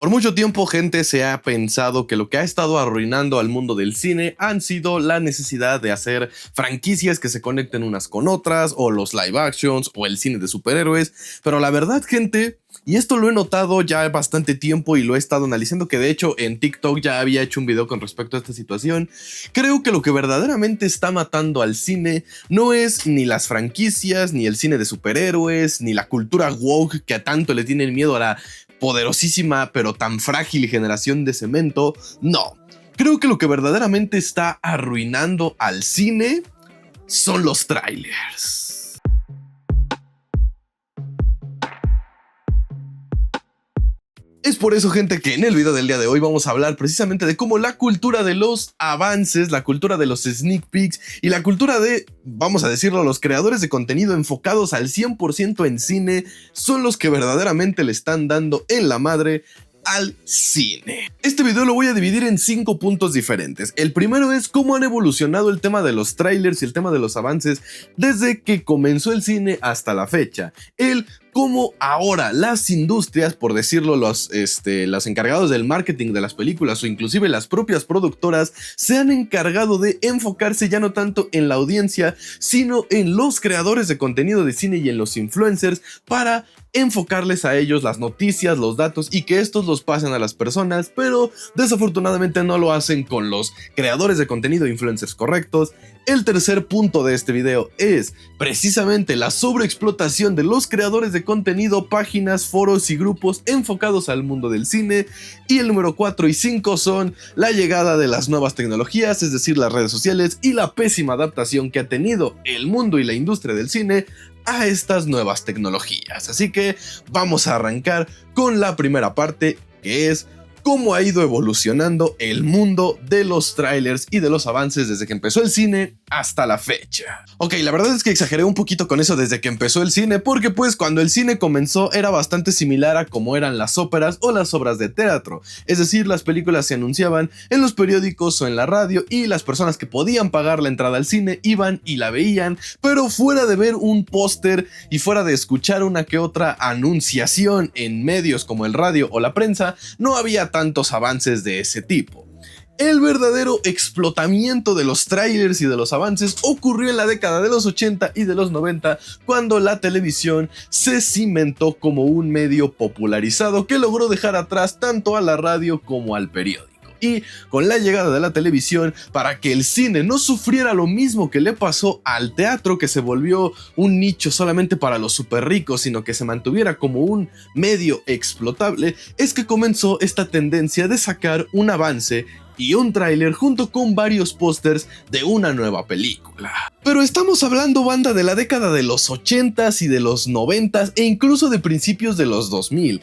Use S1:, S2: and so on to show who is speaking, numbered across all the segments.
S1: Por mucho tiempo, gente se ha pensado que lo que ha estado arruinando al mundo del cine han sido la necesidad de hacer franquicias que se conecten unas con otras, o los live actions, o el cine de superhéroes. Pero la verdad, gente, y esto lo he notado ya bastante tiempo y lo he estado analizando, que de hecho en TikTok ya había hecho un video con respecto a esta situación, creo que lo que verdaderamente está matando al cine no es ni las franquicias, ni el cine de superhéroes, ni la cultura woke que a tanto le tienen miedo a la poderosísima pero tan frágil generación de cemento. No, creo que lo que verdaderamente está arruinando al cine son los trailers. Es por eso, gente, que en el video del día de hoy vamos a hablar precisamente de cómo la cultura de los avances, la cultura de los sneak peeks y la cultura de, vamos a decirlo, los creadores de contenido enfocados al 100% en cine son los que verdaderamente le están dando en la madre al cine. Este video lo voy a dividir en 5 puntos diferentes. El primero es cómo han evolucionado el tema de los trailers y el tema de los avances desde que comenzó el cine hasta la fecha. El cómo ahora las industrias, por decirlo, los encargados del marketing de las películas o inclusive las propias productoras se han encargado de enfocarse ya no tanto en la audiencia, sino en los creadores de contenido de cine y en los influencers para enfocarles a ellos las noticias, los datos y que estos los pasen a las personas, pero desafortunadamente no lo hacen con los creadores de contenido e influencers correctos. El tercer punto de este video es precisamente la sobreexplotación de los creadores de contenido, páginas, foros y grupos enfocados al mundo del cine. Y el número 4 y 5 son la llegada de las nuevas tecnologías, es decir, las redes sociales, y la pésima adaptación que ha tenido el mundo y la industria del cine a estas nuevas tecnologías. Así que vamos a arrancar con la primera parte, que es cómo ha ido evolucionando el mundo de los trailers y de los avances desde que empezó el cine hasta la fecha. Ok, la verdad es que exageré un poquito con eso desde que empezó el cine, porque pues cuando el cine comenzó era bastante similar a como eran las óperas o las obras de teatro. Es decir, las películas se anunciaban en los periódicos o en la radio y las personas que podían pagar la entrada al cine iban y la veían, pero fuera de ver un póster y fuera de escuchar una que otra anunciación en medios como el radio o la prensa, no había tantos avances de ese tipo. El verdadero explotamiento de los trailers y de los avances ocurrió en la década de los 80 y de los 90, cuando la televisión se cimentó como un medio popularizado que logró dejar atrás tanto a la radio como al periódico. Y con la llegada de la televisión, para que el cine no sufriera lo mismo que le pasó al teatro, que se volvió un nicho solamente para los super ricos, sino que se mantuviera como un medio explotable, es que comenzó esta tendencia de sacar un avance y un tráiler junto con varios pósters de una nueva película. Pero estamos hablando, banda, de la década de los 80s y de los 90s e incluso de principios de los 2000.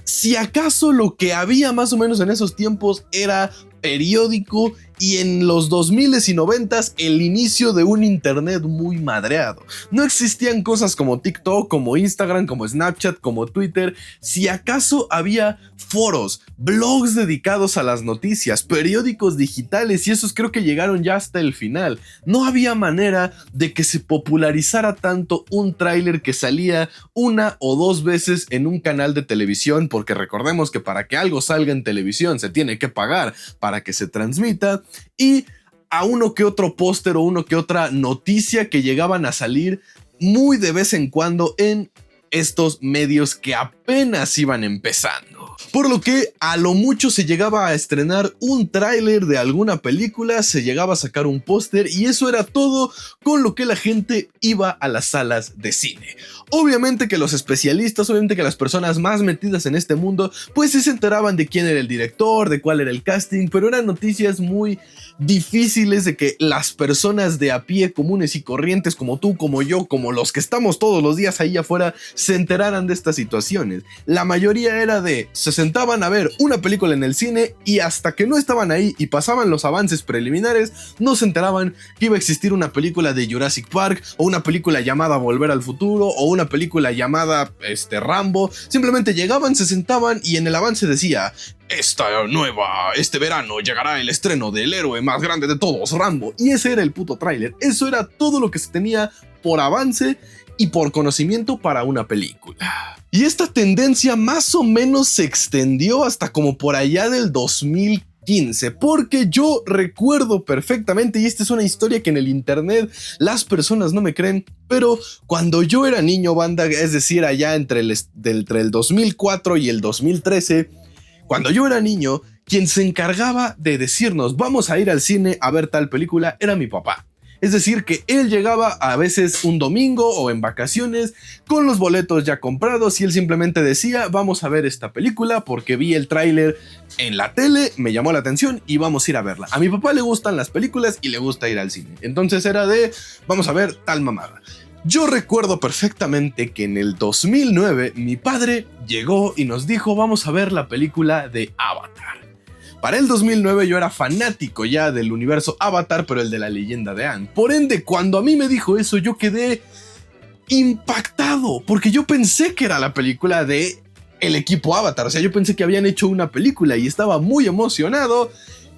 S1: Si acaso lo que había más o menos en esos tiempos era periódico y en los 2000s y 90s el inicio de un internet muy madreado. No existían cosas como TikTok, como Instagram, como Snapchat, como Twitter. Si acaso había foros, blogs dedicados a las noticias, periódicos digitales, y esos creo que llegaron ya hasta el final. No había manera de que se popularizara tanto un tráiler que salía una o dos veces en un canal de televisión, porque recordemos que para que algo salga en televisión se tiene que pagar para que se transmita, y a uno que otro póster o uno que otra noticia que llegaban a salir muy de vez en cuando en estos medios que apenas iban empezando. Por lo que a lo mucho se llegaba a estrenar un tráiler de alguna película, se llegaba a sacar un póster y eso era todo con lo que la gente iba a las salas de cine. Obviamente que los especialistas, obviamente que las personas más metidas en este mundo, pues sí se enteraban de quién era el director, de cuál era el casting, pero eran noticias muy difíciles de que las personas de a pie, comunes y corrientes como tú, como yo, como los que estamos todos los días ahí afuera, se enteraran de estas situaciones. La mayoría era de, se sentaban a ver una película en el cine y hasta que no estaban ahí y pasaban los avances preliminares, no se enteraban que iba a existir una película de Jurassic Park o una película llamada Volver al Futuro o una película llamada Rambo. Simplemente llegaban, se sentaban y en el avance decía: este verano llegará el estreno del héroe más grande de todos, Rambo. Y ese era el puto tráiler. Eso era todo lo que se tenía por avance y por conocimiento para una película. Y esta tendencia más o menos se extendió hasta como por allá del 2015, porque yo recuerdo perfectamente, y esta es una historia que en el internet las personas no me creen, pero cuando yo era niño, banda, es decir, allá entre el 2004 y el 2013, cuando yo era niño, quien se encargaba de decirnos vamos a ir al cine a ver tal película era mi papá. Es decir, que él llegaba a veces un domingo o en vacaciones con los boletos ya comprados y él simplemente decía vamos a ver esta película porque vi el tráiler en la tele, me llamó la atención y vamos a ir a verla. A mi papá le gustan las películas y le gusta ir al cine. Entonces era de vamos a ver tal mamada. Yo recuerdo perfectamente que en el 2009 mi padre llegó y nos dijo vamos a ver la película de Avatar. Para el 2009 yo era fanático ya del universo Avatar, pero el de la leyenda de Aang. Por ende, cuando a mí me dijo eso, yo quedé impactado, porque yo pensé que era la película de el equipo Avatar. O sea, yo pensé que habían hecho una película y estaba muy emocionado.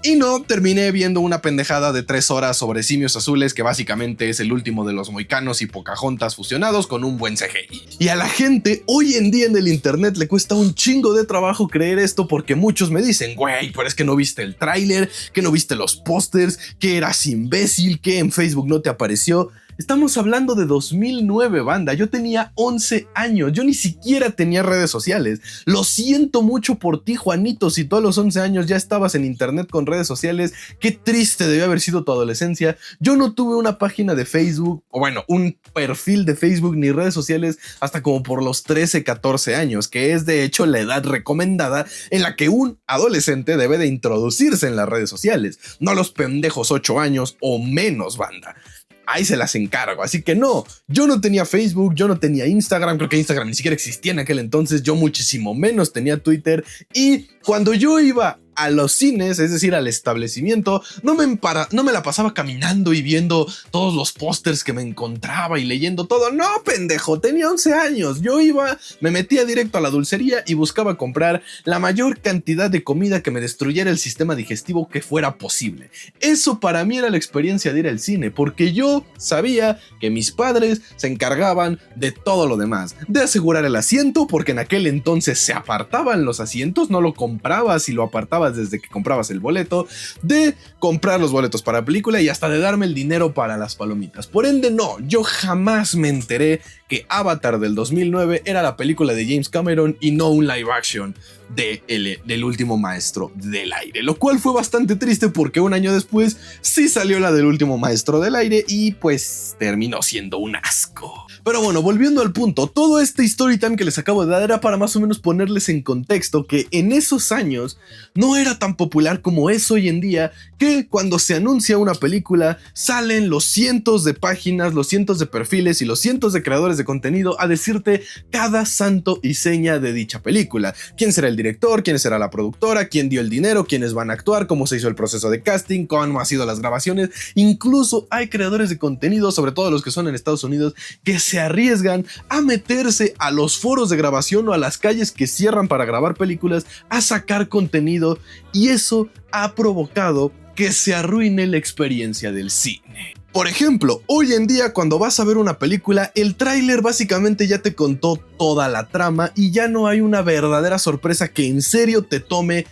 S1: Y no, terminé viendo una pendejada de 3 horas sobre simios azules que básicamente es el último de los Mohicanos y Pocahontas fusionados con un buen CGI. Y a la gente hoy en día en el internet le cuesta un chingo de trabajo creer esto porque muchos me dicen, güey, pero es que no viste el tráiler, que no viste los pósters, que eras imbécil, que en Facebook no te apareció. Estamos hablando de 2009, banda. Yo tenía 11 años. Yo ni siquiera tenía redes sociales. Lo siento mucho por ti, Juanito. Si tú a los 11 años ya estabas en internet con redes sociales, qué triste debió haber sido tu adolescencia. Yo no tuve una página de Facebook, o bueno, un perfil de Facebook ni redes sociales hasta como por los 13, 14 años, que es de hecho la edad recomendada en la que un adolescente debe de introducirse en las redes sociales. No los pendejos 8 años o menos, banda. Ahí se las encargo, así que no, yo no tenía Facebook, yo no tenía Instagram, creo que Instagram ni siquiera existía en aquel entonces, yo muchísimo menos tenía Twitter y cuando yo iba a los cines, es decir, al establecimiento, no me la pasaba caminando y viendo todos los pósters que me encontraba y leyendo todo. No, pendejo, tenía 11 años. Yo iba, me metía directo a la dulcería y buscaba comprar la mayor cantidad de comida que me destruyera el sistema digestivo que fuera posible. Eso para mí era la experiencia de ir al cine, porque yo sabía que mis padres se encargaban de todo lo demás, de asegurar el asiento, porque en aquel entonces se apartaban los asientos, no lo comprabas y lo apartabas desde que comprabas el boleto, de comprar los boletos para la película y hasta de darme el dinero para las palomitas. Por ende, no, yo jamás me enteré que Avatar del 2009 era la película de James Cameron y no un live action del último maestro del aire, lo cual fue bastante triste porque un año después sí salió la del último maestro del aire y pues terminó siendo un asco. Pero bueno, volviendo al punto, todo este story time que les acabo de dar era para más o menos ponerles en contexto que en esos años no era tan popular como es hoy en día, que cuando se anuncia una película salen los cientos de páginas, los cientos de perfiles y los cientos de creadores de contenido a decirte cada santo y seña de dicha película. ¿Quién será el director? ¿Quién será la productora? ¿Quién dio el dinero? ¿Quiénes van a actuar? ¿Cómo se hizo el proceso de casting? ¿Cómo han sido las grabaciones? Incluso hay creadores de contenido, sobre todo los que son en Estados Unidos, que se arriesgan a meterse a los foros de grabación o a las calles que cierran para grabar películas a sacar contenido, y eso ha provocado que se arruine la experiencia del cine. Por ejemplo, hoy en día cuando vas a ver una película, el tráiler básicamente ya te contó toda la trama y ya no hay una verdadera sorpresa que en serio te tome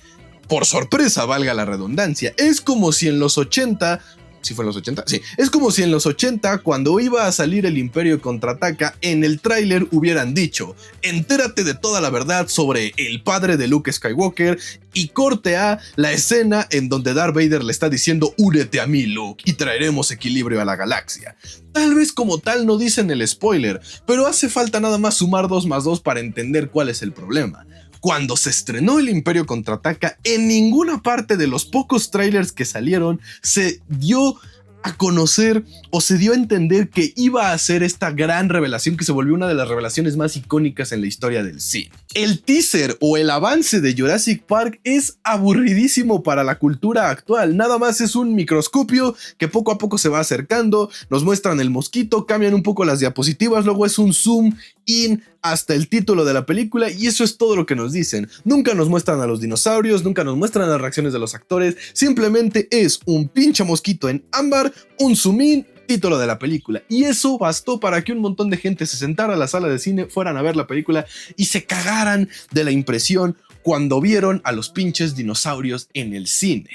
S1: por sorpresa, valga la redundancia. Es como si en los 80... ¿Sí fue en los 80? Sí. Es como si en los 80, cuando iba a salir el Imperio Contraataca, en el tráiler hubieran dicho: entérate de toda la verdad sobre el padre de Luke Skywalker, y corte a la escena en donde Darth Vader le está diciendo: únete a mí, Luke, y traeremos equilibrio a la galaxia. Tal vez como tal no dicen el spoiler, pero hace falta nada más sumar 2 más 2 para entender cuál es el problema. Cuando se estrenó el Imperio Contraataca, en ninguna parte de los pocos trailers que salieron se dio a conocer o se dio a entender que iba a ser esta gran revelación que se volvió una de las revelaciones más icónicas en la historia del cine. El teaser o el avance de Jurassic Park es aburridísimo para la cultura actual. Nada más es un microscopio que poco a poco se va acercando, nos muestran el mosquito, cambian un poco las diapositivas, luego es un zoom in hasta el título de la película y eso es todo lo que nos dicen. Nunca nos muestran a los dinosaurios, nunca nos muestran las reacciones de los actores, simplemente es un pinche mosquito en ámbar, un zoom in título de la película. Y eso bastó para que un montón de gente se sentara a la sala de cine, fueran a ver la película y se cagaran de la impresión cuando vieron a los pinches dinosaurios en el cine.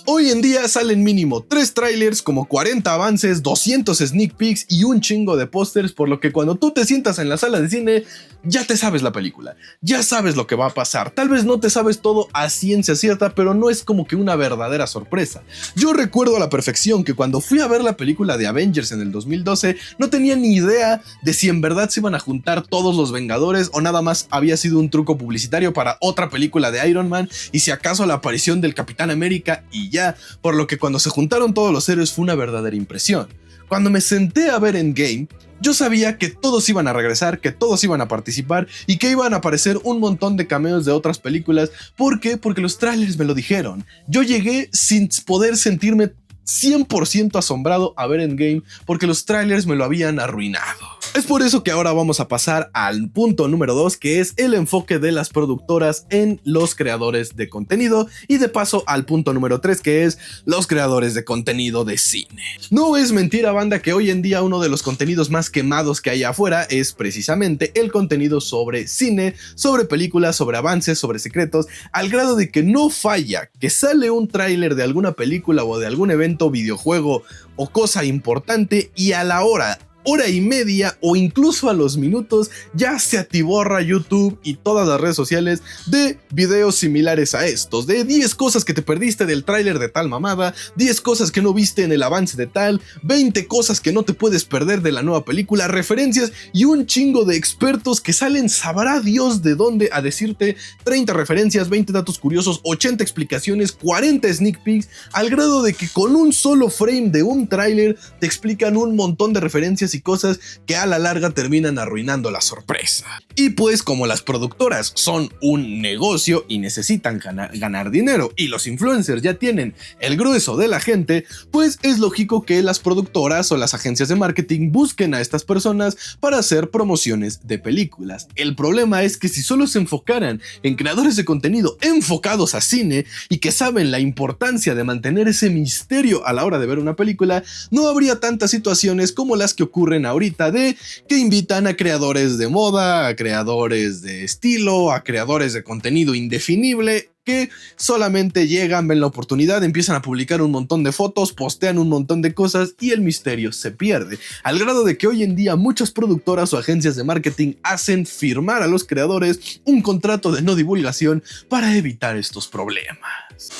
S1: Hoy en día salen mínimo 3 trailers, como 40 avances, 200 sneak peeks y un chingo de pósters, por lo que cuando tú te sientas en la sala de cine, ya te sabes la película, ya sabes lo que va a pasar. Tal vez no te sabes todo a ciencia cierta, pero no es como que una verdadera sorpresa. Yo recuerdo a la perfección que cuando fui a ver la película de Avengers en el 2012, no tenía ni idea de si en verdad se iban a juntar todos los Vengadores o nada más había sido un truco publicitario para otra película de Iron Man, y si acaso la aparición del Capitán América y ya, por lo que cuando se juntaron todos los héroes fue una verdadera impresión. Cuando me senté a ver Endgame, yo sabía que todos iban a regresar, que todos iban a participar y que iban a aparecer un montón de cameos de otras películas. ¿Por qué? Porque los trailers me lo dijeron. Yo llegué sin poder sentirme 100% asombrado a ver Endgame porque los trailers me lo habían arruinado. Es por eso que ahora vamos a pasar al punto número 2, que es el enfoque de las productoras en los creadores de contenido, y de paso al punto número 3, que es los creadores de contenido de cine. No es mentira, banda, que hoy en día uno de los contenidos más quemados que hay afuera es precisamente el contenido sobre cine, sobre películas, sobre avances, sobre secretos, al grado de que no falla que sale un tráiler de alguna película o de algún evento, videojuego o cosa importante, y a la hora y media o incluso a los minutos ya se atiborra YouTube y todas las redes sociales de videos similares a estos, de 10 cosas que te perdiste del tráiler de tal mamada, 10 cosas que no viste en el avance de tal, 20 cosas que no te puedes perder de la nueva película, referencias y un chingo de expertos que salen sabrá Dios de dónde a decirte 30 referencias, 20 datos curiosos, 80 explicaciones, 40 sneak peeks, al grado de que con un solo frame de un tráiler te explican un montón de referencias y cosas que a la larga terminan arruinando la sorpresa. Y pues como las productoras son un negocio y necesitan ganar dinero, y los influencers ya tienen el grueso de la gente, pues es lógico que las productoras o las agencias de marketing busquen a estas personas para hacer promociones de películas. El problema es que si solo se enfocaran en creadores de contenido enfocados a cine y que saben la importancia de mantener ese misterio a la hora de ver una película, no habría tantas situaciones como las que ocurren ahorita, de que invitan a creadores de moda, a creadores de estilo, a creadores de contenido indefinible, que solamente llegan, ven la oportunidad, empiezan a publicar un montón de fotos, postean un montón de cosas y el misterio se pierde, al grado de que hoy en día muchas productoras o agencias de marketing hacen firmar a los creadores un contrato de no divulgación para evitar estos problemas.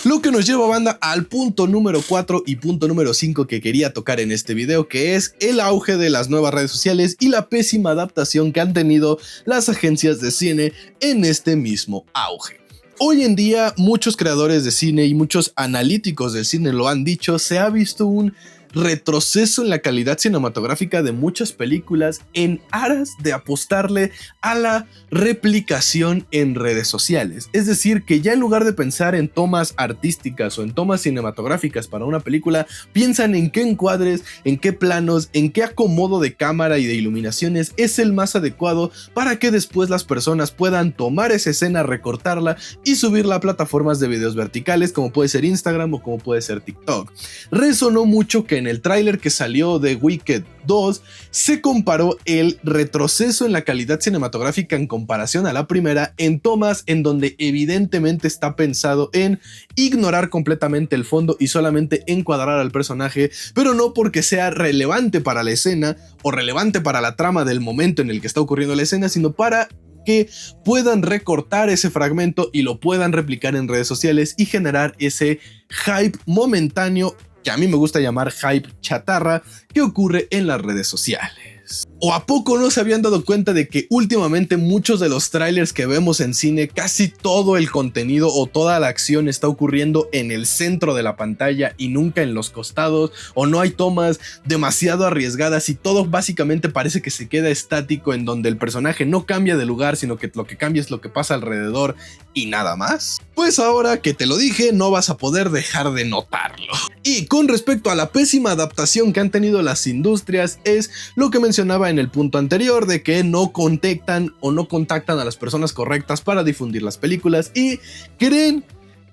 S1: Lo que nos lleva, banda, al punto número 4 y punto número 5 que quería tocar en este video, que es el auge de las nuevas redes sociales y la pésima adaptación que han tenido las agencias de cine en este mismo auge. Hoy en día muchos creadores de cine y muchos analíticos del cine lo han dicho, se ha visto un retroceso en la calidad cinematográfica de muchas películas en aras de apostarle a la replicación en redes sociales. Es decir, que ya en lugar de pensar en tomas artísticas o en tomas cinematográficas para una película, piensan en qué encuadres, en qué planos, en qué acomodo de cámara y de iluminaciones es el más adecuado para que después las personas puedan tomar esa escena, recortarla y subirla a plataformas de videos verticales como puede ser Instagram o como puede ser TikTok. Resonó mucho que en el tráiler que salió de Wicked 2 se comparó el retroceso en la calidad cinematográfica en comparación a la primera en tomas en donde evidentemente está pensado en ignorar completamente el fondo y solamente encuadrar al personaje, pero no porque sea relevante para la escena o relevante para la trama del momento en el que está ocurriendo la escena, sino para que puedan recortar ese fragmento y lo puedan replicar en redes sociales y generar ese hype momentáneo que a mí me gusta llamar hype chatarra que ocurre en las redes sociales. ¿O a poco no se habían dado cuenta de que últimamente muchos de los trailers que vemos en cine, casi todo el contenido o toda la acción está ocurriendo en el centro de la pantalla y nunca en los costados, o no hay tomas demasiado arriesgadas y todo básicamente parece que se queda estático, en donde el personaje no cambia de lugar, sino que lo que cambia es lo que pasa alrededor y nada más? Pues ahora que te lo dije, no vas a poder dejar de notarlo. Y con respecto a la pésima adaptación que han tenido las industrias, es lo que mencionaba en el punto anterior, de que no contactan a las personas correctas para difundir las películas y creen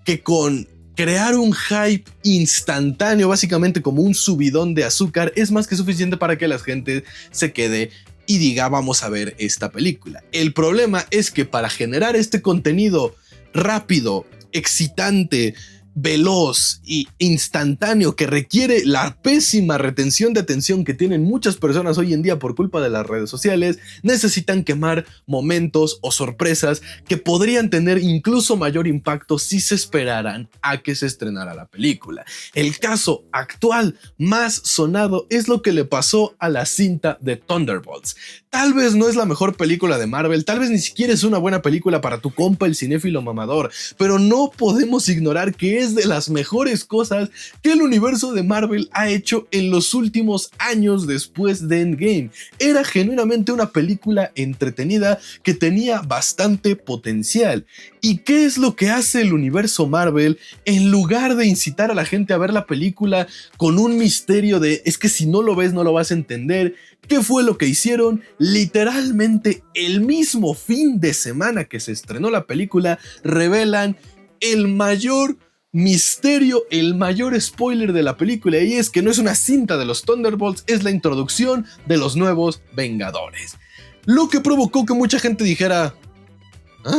S1: que con Crear un hype instantáneo, básicamente como un subidón de azúcar, es más que suficiente para que la gente se quede y diga vamos a ver esta película. El problema es que para generar este contenido rápido, excitante, veloz y instantáneo que requiere la pésima retención de atención que tienen muchas personas hoy en día por culpa de las redes sociales, necesitan quemar momentos o sorpresas que podrían tener incluso mayor impacto si se esperaran a que se estrenara la película. El caso actual más sonado es lo que le pasó a la cinta de Thunderbolts. Tal vez no es la mejor película de Marvel, tal vez ni siquiera es una buena película para tu compa el cinéfilo mamador, pero no podemos ignorar que es de las mejores cosas que el universo de Marvel ha hecho en los últimos años después de Endgame. Era genuinamente una película entretenida que tenía bastante potencial. ¿Y qué es lo que hace el universo Marvel? En lugar de incitar a la gente a ver la película con un misterio de es que si no lo ves no lo vas a entender, ¿qué fue lo que hicieron? Literalmente el mismo fin de semana que se estrenó la película, revelan el mayor misterio, el mayor spoiler de la película, y es que no es una cinta de los Thunderbolts, es la introducción de los nuevos Vengadores. Lo que provocó que mucha gente dijera, ¿ah?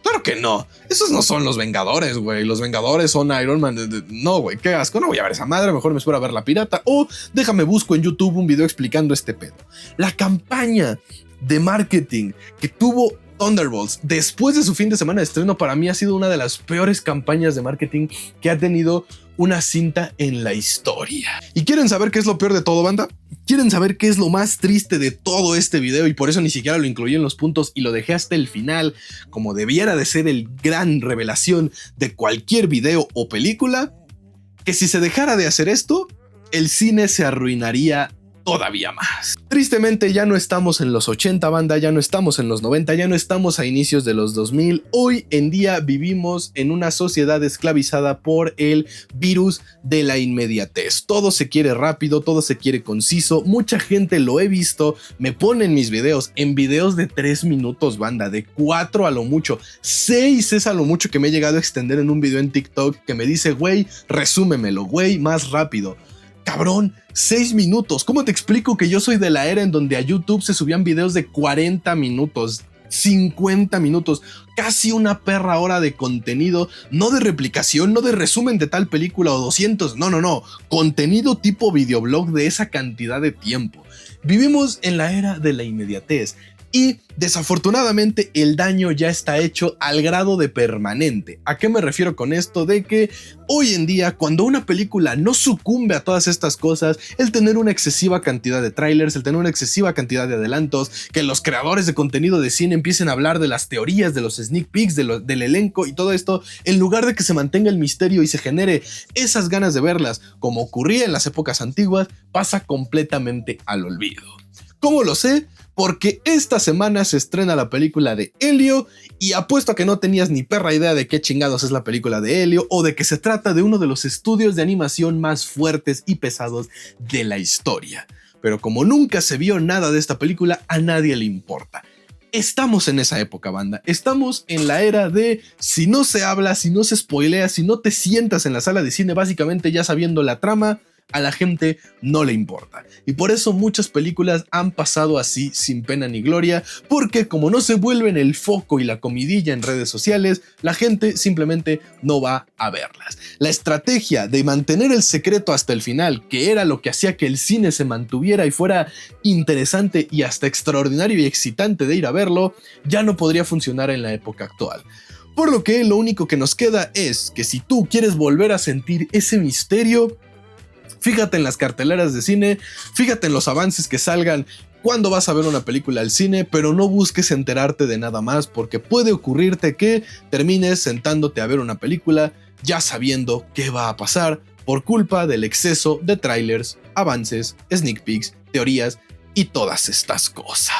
S1: Claro que no, esos no son los Vengadores, güey. Los Vengadores son Iron Man. No, güey, qué asco, no voy a ver esa madre, mejor me espero a ver La Pirata o déjame busco en YouTube un video explicando este pedo. La campaña de marketing que tuvo Thunderbolts después de su fin de semana de estreno para mí ha sido una de las peores campañas de marketing que ha tenido una cinta en la historia. ¿Y quieren saber qué es lo peor de todo, banda? ¿Quieren saber qué es lo más triste de todo este video? Y por eso ni siquiera lo incluí en los puntos y lo dejé hasta el final, como debiera de ser el gran revelación de cualquier video o película, que si se dejara de hacer esto, el cine se arruinaría todavía más. Tristemente ya no estamos en los 80, banda, ya no estamos en los 90, ya no estamos a inicios de los 2000. Hoy en día vivimos en una sociedad esclavizada por el virus de la inmediatez. Todo se quiere rápido, todo se quiere conciso. Mucha gente, lo he visto, me ponen mis videos en videos de 3 minutos, banda, de 4 a lo mucho, 6 es a lo mucho que me he llegado a extender en un video en TikTok que me dice, güey, resúmemelo, güey, más rápido. Cabrón, 6 minutos. ¿Cómo te explico que yo soy de la era en donde a YouTube se subían videos de 40 minutos, 50 minutos, casi una perra hora de contenido, no de replicación, no de resumen de tal película o 200, no, contenido tipo videoblog de esa cantidad de tiempo? Vivimos en la era de la inmediatez. Y desafortunadamente el daño ya está hecho al grado de permanente. ¿A qué me refiero con esto? De que hoy en día, cuando una película no sucumbe a todas estas cosas, el tener una excesiva cantidad de trailers, el tener una excesiva cantidad de adelantos, que los creadores de contenido de cine empiecen a hablar de las teorías, de los sneak peeks, del elenco y todo esto, en lugar de que se mantenga el misterio y se genere esas ganas de verlas, como ocurría en las épocas antiguas, pasa completamente al olvido. ¿Cómo lo sé? Porque esta semana se estrena la película de Helio y apuesto a que no tenías ni perra idea de qué chingados es la película de Helio o de que se trata de uno de los estudios de animación más fuertes y pesados de la historia. Pero como nunca se vio nada de esta película, a nadie le importa. Estamos en esa época, banda. Estamos en la era de si no se habla, si no se spoilea, si no te sientas en la sala de cine básicamente ya sabiendo la trama, a la gente no le importa. Y por eso muchas películas han pasado así sin pena ni gloria, porque como no se vuelven el foco y la comidilla en redes sociales, la gente simplemente no va a verlas. La estrategia de mantener el secreto hasta el final, que era lo que hacía que el cine se mantuviera y fuera interesante y hasta extraordinario y excitante de ir a verlo, ya no podría funcionar en la época actual. Por lo que lo único que nos queda es que si tú quieres volver a sentir ese misterio, fíjate en las carteleras de cine, fíjate en los avances que salgan cuando vas a ver una película al cine, pero no busques enterarte de nada más porque puede ocurrirte que termines sentándote a ver una película ya sabiendo qué va a pasar por culpa del exceso de trailers, avances, sneak peeks, teorías y todas estas cosas.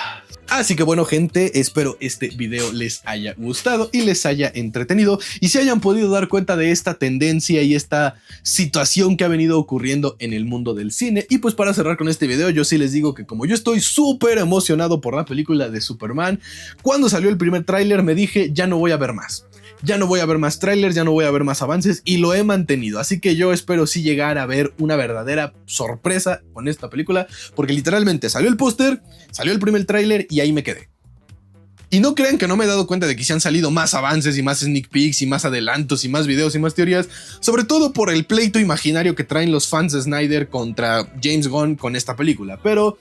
S1: Así que bueno, gente, espero este video les haya gustado y les haya entretenido y se hayan podido dar cuenta de esta tendencia y esta situación que ha venido ocurriendo en el mundo del cine. Y pues para cerrar con este video, yo sí les digo que como yo estoy súper emocionado por la película de Superman, cuando salió el primer tráiler me dije ya no voy a ver más. ya no voy a ver más trailers, ya no voy a ver más avances y lo he mantenido. Así que yo espero sí llegar a ver una verdadera sorpresa con esta película, porque literalmente salió el póster, salió el primer tráiler y ahí me quedé. Y no crean que no me he dado cuenta de que se han salido más avances y más sneak peeks y más adelantos y más videos y más teorías, sobre todo por el pleito imaginario que traen los fans de Snyder contra James Gunn con esta película, pero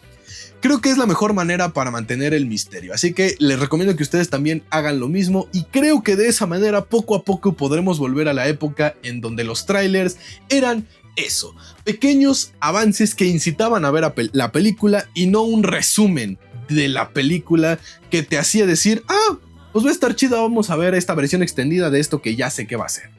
S1: creo que es la mejor manera para mantener el misterio, así que les recomiendo que ustedes también hagan lo mismo y creo que de esa manera poco a poco podremos volver a la época en donde los trailers eran eso, pequeños avances que incitaban a ver la película y no un resumen de la película que te hacía decir, pues va a estar chida, vamos a ver esta versión extendida de esto que ya sé que va a ser.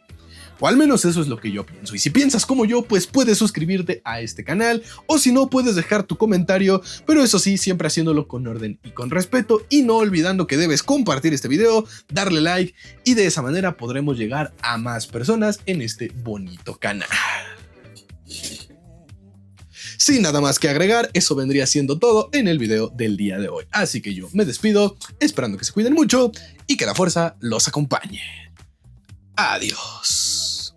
S1: O al menos eso es lo que yo pienso. Y si piensas como yo, pues puedes suscribirte a este canal, o si no, puedes dejar tu comentario, pero eso sí, siempre haciéndolo con orden y con respeto, y no olvidando que debes compartir este video, darle like, y de esa manera podremos llegar a más personas en este bonito canal. Sin nada más que agregar, eso vendría siendo todo en el video del día de hoy. Así que yo me despido, esperando que se cuiden mucho y que la fuerza los acompañe. Adiós.